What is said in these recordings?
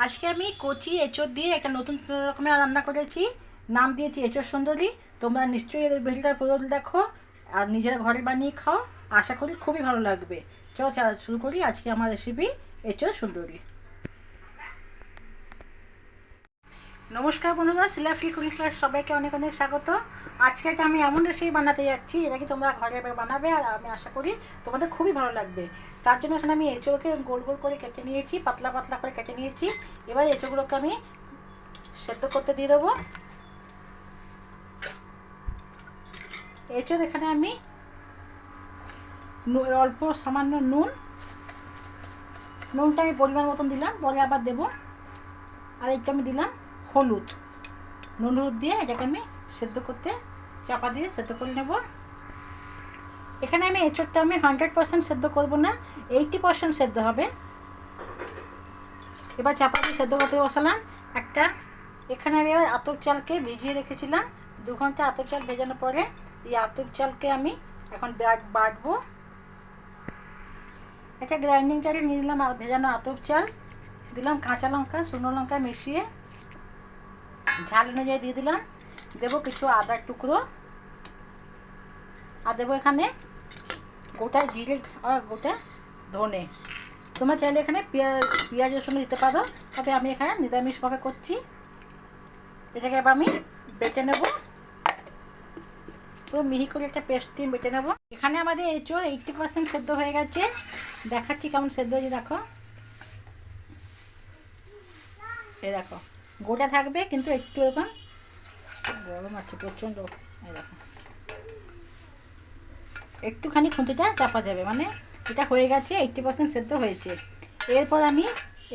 আজকে আমি কচি এঁচোড় দিয়ে একটা নতুন রকমের রান্না করেছি। নাম দিয়েছি এঁচোড় সুন্দরী। তোমরা নিশ্চয়ই এর ভিডিওটা পুরো দেখো আর নিজেরা ঘরে বানিয়ে খাও। আশা করি খুবই ভালো লাগবে। চলো শুরু করি আজকে আমার রেসিপি এঁচোড় সুন্দরী। নমস্কার বন্ধুরা, সিলাফি কুকিং ক্লাস সবাইকে অনেক অনেক স্বাগত। আজকে একটা আমি এমন রেসিপি বানাতে যাচ্ছি যেটা কি তোমরা ঘরে বানাবে আর আমি আশা করি তোমাদের খুবই ভালো লাগবে। তার জন্য এখানে আমি এঁচোড়কে গোল গোল করে কেটে নিয়েছি, পাতলা পাতলা করে কেটে নিয়েছি। এবার এঁচোড়গুলোকে আমি সেদ্ধ করতে দিয়ে দেবো। এঁচোড় এখানে আমি অল্প সামান্য নুনটা আমি পরিমাণ মতন দিলাম, পরে আবার দেবো। আর একটু আমি দিলাম হলুদ। নুন হলুদ দিয়ে এটাকে আমি সেদ্ধ করতে চাপা দিয়ে সেদ্ধ করে নেব। এখানে আমি এঁচোড়টা আমি 100% সেদ্ধ করব না, 80% সেদ্ধ হবে। এবার চাপা দিয়ে সেদ্ধ করতে বসালাম একটা। এখানে আমি এবার আতপ চালকে ভিজিয়ে রেখেছিলাম 2 ঘন্টা। আতপ চাল ভেজানোর পরে এই আতপ চালকে আমি এখন বাটবো। একটা গ্রাইন্ডিং জারে নিয়ে নিলাম ভেজানো আতপ চাল, দিলাম কাঁচা লঙ্কা শুকনো লঙ্কা মিশিয়ে, ঝাল অনুযায়ী দিয়ে দিলাম। দেবো কিছু আদার টুকরো, আর দেবো এখানে গোটা জিরে আর গোটা ধনে। তোমরা চাইলে এখানে পেঁয়াজ রসুন দিতে পারো, তবে আমি এখানে নিরামিষভাবে করছি। এটাকে এবার আমি বেটে নেব, পুরো মিহি করে একটা পেস্ট দিয়ে বেটে নেব। এখানে আমাদের এঁচোড় 80% সেদ্ধ হয়ে গেছে। দেখাচ্ছি কেমন সেদ্ধ হয়েছে, দেখো। এই দেখো, গোটা থাকবে কিন্তু একটু এরকম গরম আছে প্রচণ্ড। এই দেখো, একটুখানি খুঁতিটা চাপা যাবে, মানে এটা হয়ে গেছে, 80% সেদ্ধ হয়েছে। এরপর আমি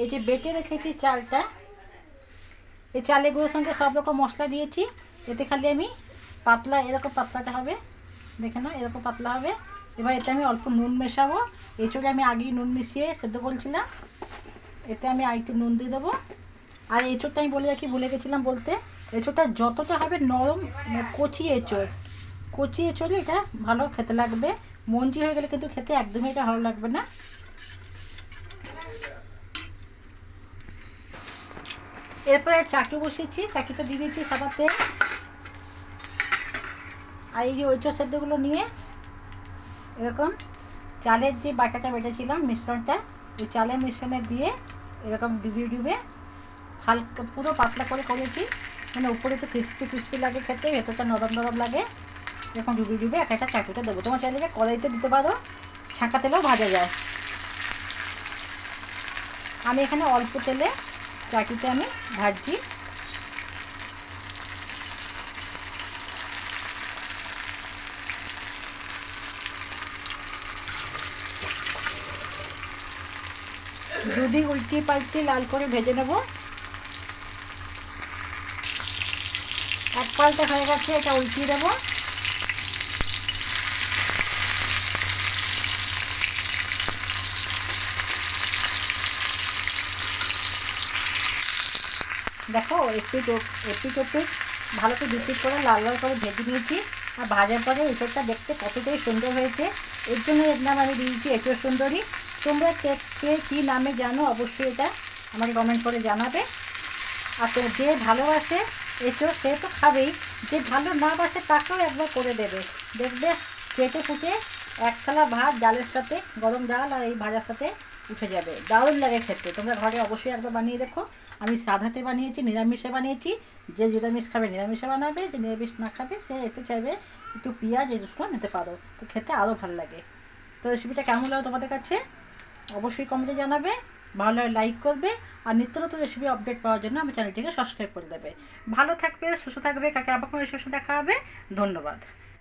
এই যে বেটে রেখেছি চালটা, এই চালের গুঁড়োর সঙ্গে সব রকম মশলা দিয়েছি। এতে খালি আমি পাতলা, এরকম পাতলাটা হবে, দেখে নাও এরকম পাতলা হবে। এবার এতে আমি অল্প নুন মেশাবো। এঁচোড়ে আমি আগেই নুন মিশিয়ে সেদ্ধ করেছিলাম, এতে আমি আর একটু নুন দিয়ে দেবো। আর এঁচোড়টা আমি বলে রাখি, ভুলে গেছিলাম বলতে, এঁচোড়টা যতটা হবে নরম, কচি এঁচোড়, কচি এঁচোড়ে এটা ভালো খেতে লাগবে। মঞ্জি হয়ে গেলে কিন্তু খেতে একদমই এটা ভালো লাগবে না। এরপরে চাটু বসিয়েছি, চাটুতে দিয়ে দিচ্ছি সাদা তেল। আর এই যে এঁচোড় সেদ্ধগুলো নিয়ে এরকম চালের যে বাটাটা বেটেছিলাম মিশ্রণটা, ওই চালের মিশ্রণে দিয়ে এরকম ডুবিয়ে ডুবে হালকা পুরো পাতলা করে করেছি, মানে উপরে একটু ক্রিস্পি ক্রিস্পি লাগে খেতে, ভেতরটা নরম নরম লাগে। এরকম ডুবিয়ে ডুবে একটা একটা চাটুতে দেবো। তোমার চাইলে কড়াইতে দিতে পারো, ছাঁকা তেলেও ভাজা যায়। আমি এখানে অল্প তেলে চাটুতে আমি ভাজছি। দুদিক উল্টিয়ে পাল্টিয়ে লাল করে ভেজে নেব। এক পাল্টা হয়ে গেছে, এটা উল্টিয়ে দেবো। দেখো এপিট ওপিট ভালো করে দুপিট করে লাল লাল করে ভেজে নিয়েছি। আর ভাজার পরে এঁচোড়টা দেখতে কতটাই সুন্দর হয়েছে। এর জন্য এর নাম আমি দিয়েছি এঁচোড় সুন্দরী। তোমরা কে কী নামে জানো অবশ্যই এটা আমাকে কমেন্ট করে জানাবে। আর যে ভালোবাসে এঁচোড় সে তো খাবেই, যে ভালো না বাসে তাকেও একবার করে দেবে, দেখবে চেটে ফুটে এক থালা ভাত ডালের সাথে, গরম ডাল আর এই ভাজার সাথে উঠে যাবে। দারুণ লাগে খেতে। তোমরা ঘরে অবশ্যই একবার বানিয়ে দেখো। আমি সাদাতে বানিয়েছি, নিরামিষে বানিয়েছি। যে নিরামিষ খাবে নিরামিষে বানাবে, যে নিরামিষ না খাবে সে এতে চাইবে একটু পেঁয়াজ এই রসুন নিতে পারো, তো খেতে আরও ভালো লাগে। তো রেসিপিটা কেমন লাগলো তোমাদের কাছে অবশ্যই কমেন্টে জানাবে। ভালো লাগে লাইক করবে, আর নিত্য নতুন রেসিপি আপডেট পাওয়ার জন্য আমার চ্যানেলটিকে সাবস্ক্রাইব করে দেবে। ভালো থাকবে, সুস্থ থাকবে, কাকে আবার কোনো রেসিপির সাথে দেখা হবে। ধন্যবাদ।